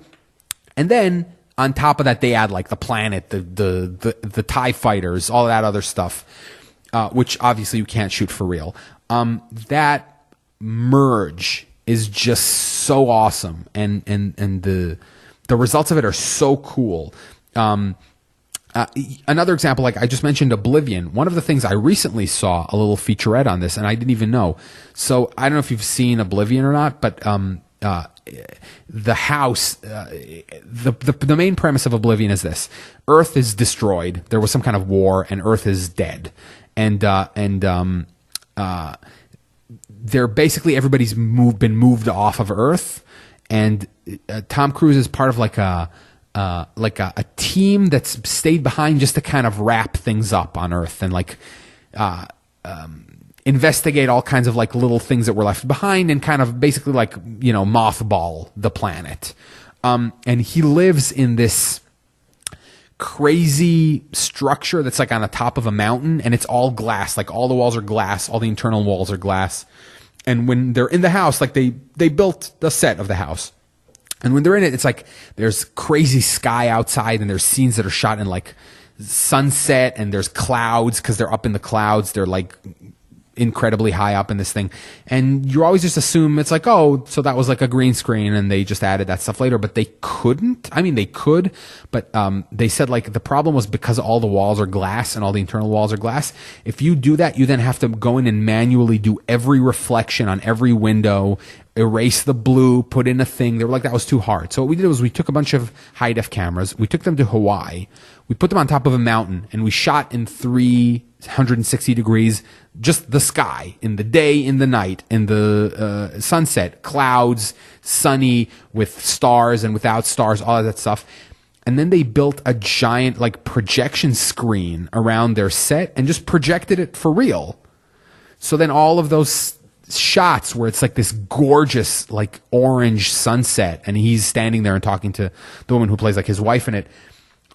And then on top of that, they add like the planet, the TIE fighters, all that other stuff, which obviously you can't shoot for real. That merge is just so awesome, and the results of it are so cool. Another example, like I just mentioned Oblivion. One of the things I recently saw a little featurette on this, and I didn't even know. So I don't know if you've seen Oblivion or not, but the house, the main premise of Oblivion is this: Earth is destroyed. There was some kind of war, and Earth is dead. And they're basically, everybody's been moved off of Earth, and Tom Cruise is part of like a team that's stayed behind just to kind of wrap things up on Earth and like investigate all kinds of like little things that were left behind, and kind of basically like, you know, mothball the planet. And he lives in this crazy structure that's like on the top of a mountain, and it's all glass. Like all the walls are glass, all the internal walls are glass. And when they're in the house, like they built the set of the house. And when they're in it, it's like there's crazy sky outside, and there's scenes that are shot in like sunset, and there's clouds because they're up in the clouds. They're like incredibly high up in this thing. And you always just assume it's like, oh, so that was like a green screen and they just added that stuff later. But they couldn't. I mean, they could, but they said like the problem was because all the walls are glass and all the internal walls are glass. If you do that, you then have to go in and manually do every reflection on every window, erase the blue, put in a thing. They were like, that was too hard. So what we did was we took a bunch of high-def cameras. We took them to Hawaii. We put them on top of a mountain, and we shot in 360 degrees, just the sky, in the day, in the night, in the sunset, clouds, sunny, with stars and without stars, all of that stuff. And then they built a giant like projection screen around their set and just projected it for real. So then all of those shots where it's like this gorgeous like orange sunset and he's standing there and talking to the woman who plays like his wife in it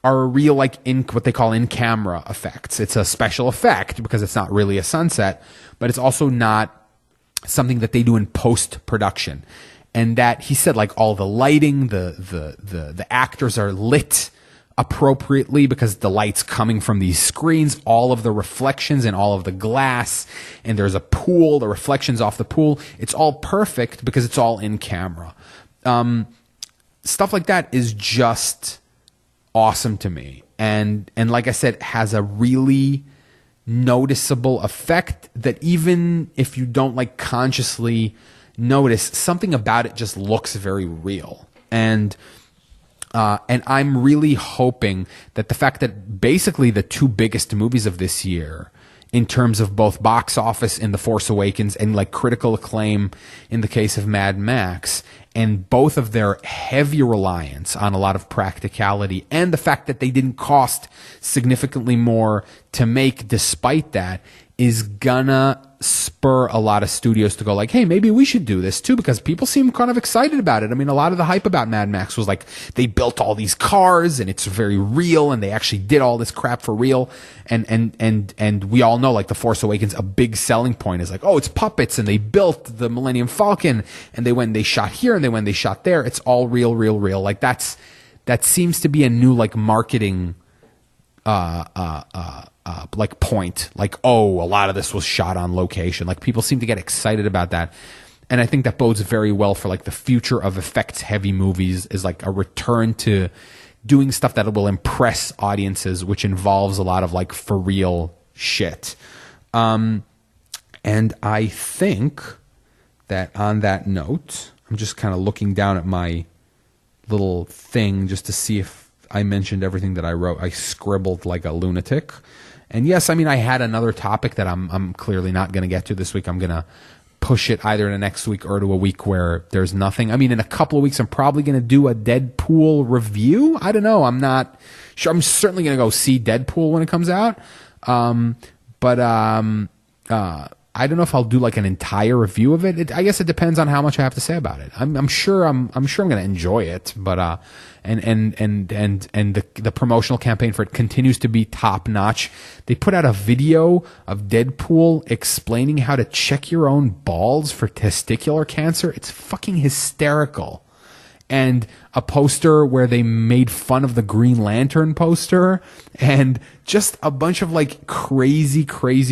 are real, like in what they call in camera effects. It's a special effect because it's not really a sunset, but it's also not something that they do in post production. And that he said like all the lighting, the actors are lit appropriately because the light's coming from these screens, all of the reflections and all of the glass, and there's a pool, the reflections off the pool. It's all perfect because it's all in camera. Stuff like that is just awesome to me. And like I said, has a really noticeable effect that even if you don't like consciously notice, something about it just looks very real. And I'm really hoping that the fact that basically the two biggest movies of this year, in terms of both box office in The Force Awakens and like critical acclaim in the case of Mad Max, and both of their heavy reliance on a lot of practicality and the fact that they didn't cost significantly more to make despite that, is gonna spur a lot of studios to go like, hey, maybe we should do this too, because people seem kind of excited about it. I mean, a lot of the hype about Mad Max was like they built all these cars and it's very real and they actually did all this crap for real. And we all know like The Force Awakens, a big selling point is like, oh, it's puppets and they built the Millennium Falcon and they went and they shot here and they went and they shot there. It's all real. Like that seems to be a new like marketing like point, like, oh, a lot of this was shot on location. Like people seem to get excited about that. And I think that bodes very well for like the future of effects heavy movies, is like a return to doing stuff that will impress audiences, which involves a lot of like for real shit. And I think that on that note, I'm just kind of looking down at my little thing just to see if I mentioned everything that I wrote. I scribbled like a lunatic. And yes, I mean, I had another topic that I'm clearly not going to get to this week. I'm going to push it either to next week or to a week where there's nothing. I mean, in a couple of weeks, I'm probably going to do a Deadpool review. I don't know. I'm not sure. I'm certainly going to go see Deadpool when it comes out. But I don't know if I'll do like an entire review of it. I guess it depends on how much I have to say about it. I'm sure I'm going to enjoy it, but and the promotional campaign for it continues to be top notch. They put out a video of Deadpool explaining how to check your own balls for testicular cancer. It's fucking hysterical. And a poster where they made fun of the Green Lantern poster, and just a bunch of like crazy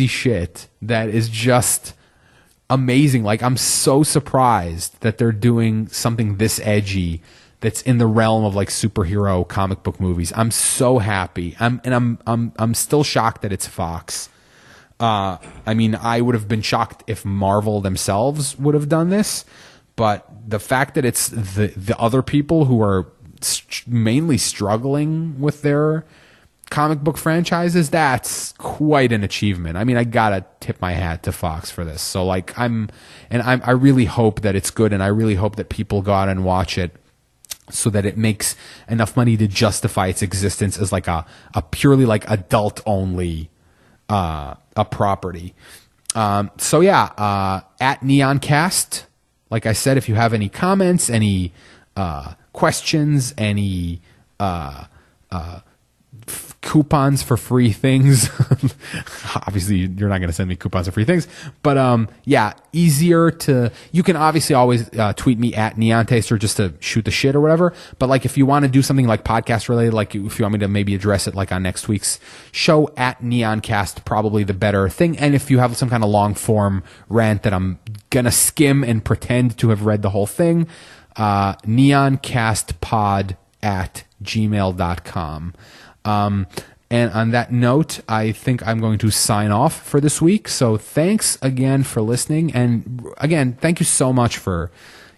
shit that is just amazing. Like, I'm so surprised that they're doing something this edgy that's in the realm of like superhero comic book movies. I'm so happy. I'm still shocked that it's Fox. I mean, I would have been shocked if Marvel themselves would have done this. But the fact that it's the other people who are mainly struggling with their comic book franchises, that's quite an achievement. I mean, I gotta tip my hat to Fox for this. So like, I really hope that it's good, and I really hope that people go out and watch it so that it makes enough money to justify its existence as like a purely like adult only a property. So yeah, at Neoncast. Like I said, if you have any comments, any questions, any coupons for free things, obviously you're not going to send me coupons for free things, but yeah, easier to, you can obviously always tweet me at Neontaster just to shoot the shit or whatever, but like if you want to do something like podcast related, like if you want me to maybe address it like on next week's show, at Neoncast, probably the better thing. And if you have some kind of long form rant that I'm gonna skim and pretend to have read the whole thing, neoncastpod@gmail.com. And on that note, I think I'm going to sign off for this week. So thanks again for listening. And again, thank you so much for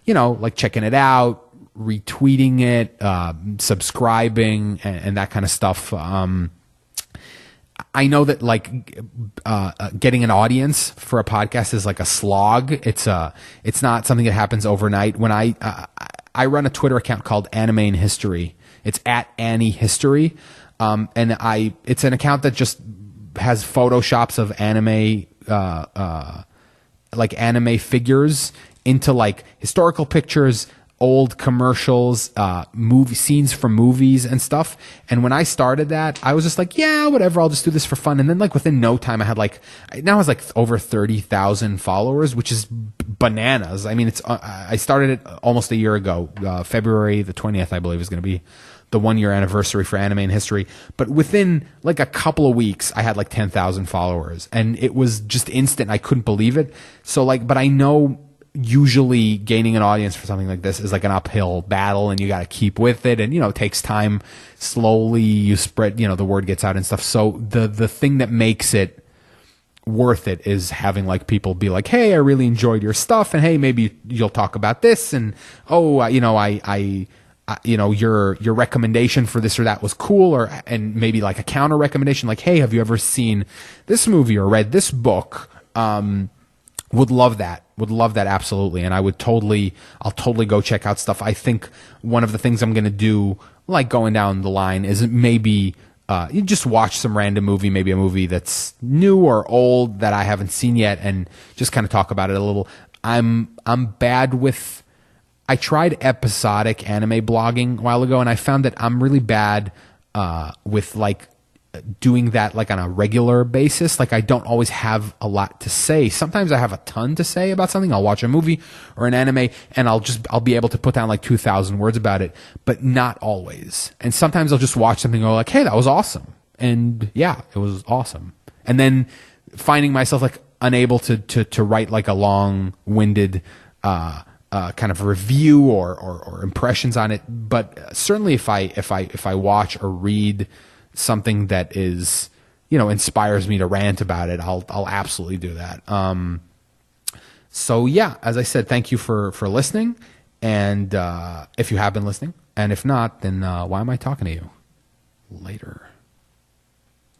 like checking it out, retweeting it, subscribing, and that kind of stuff. I know that like getting an audience for a podcast is like a slog. It's not something that happens overnight. When I run a Twitter account called Anime in History. It's at Annie History, and it's an account that just has photoshops of anime, like anime figures into like historical pictures, old commercials, movie scenes from movies and stuff. And when I started that, I was just like, yeah, whatever, I'll just do this for fun. And then like within no time, I had like, now it's like over 30,000 followers, which is bananas. I mean, I started it almost a year ago. February the 20th, I believe, is going to be the 1-year anniversary for Anime in History. But within like a couple of weeks, I had like 10,000 followers, and it was just instant. I couldn't believe it. So like, but I know usually gaining an audience for something like this is like an uphill battle, and you got to keep with it, and it takes time. Slowly you spread, the word gets out and stuff. So the thing that makes it worth it is having like people be like, hey, I really enjoyed your stuff, and hey, maybe you'll talk about this, and your recommendation for this or that was cool, and maybe like a counter recommendation, like, hey, have you ever seen this movie or read this book? Would love that. Absolutely. And I'll totally go check out stuff. I think one of the things I'm going to do, like going down the line, is maybe you just watch some random movie, maybe a movie that's new or old that I haven't seen yet, and just kind of talk about it a little. I'm bad with. I tried episodic anime blogging a while ago, and I found that I'm really bad with like doing that like on a regular basis. Like I don't always have a lot to say. Sometimes I have a ton to say about something. I'll watch a movie or an anime, and I'll be able to put down like 2,000 words about it, but not always. And sometimes I'll just watch something and go like, hey, that was awesome. And yeah, it was awesome. And then finding myself like unable to write like a long-winded kind of review or impressions on it. But certainly if I watch or read something that is, inspires me to rant about it, I'll absolutely do that. So yeah, as I said, thank you for listening. And if you have been listening, and if not, then why am I talking to you? Later.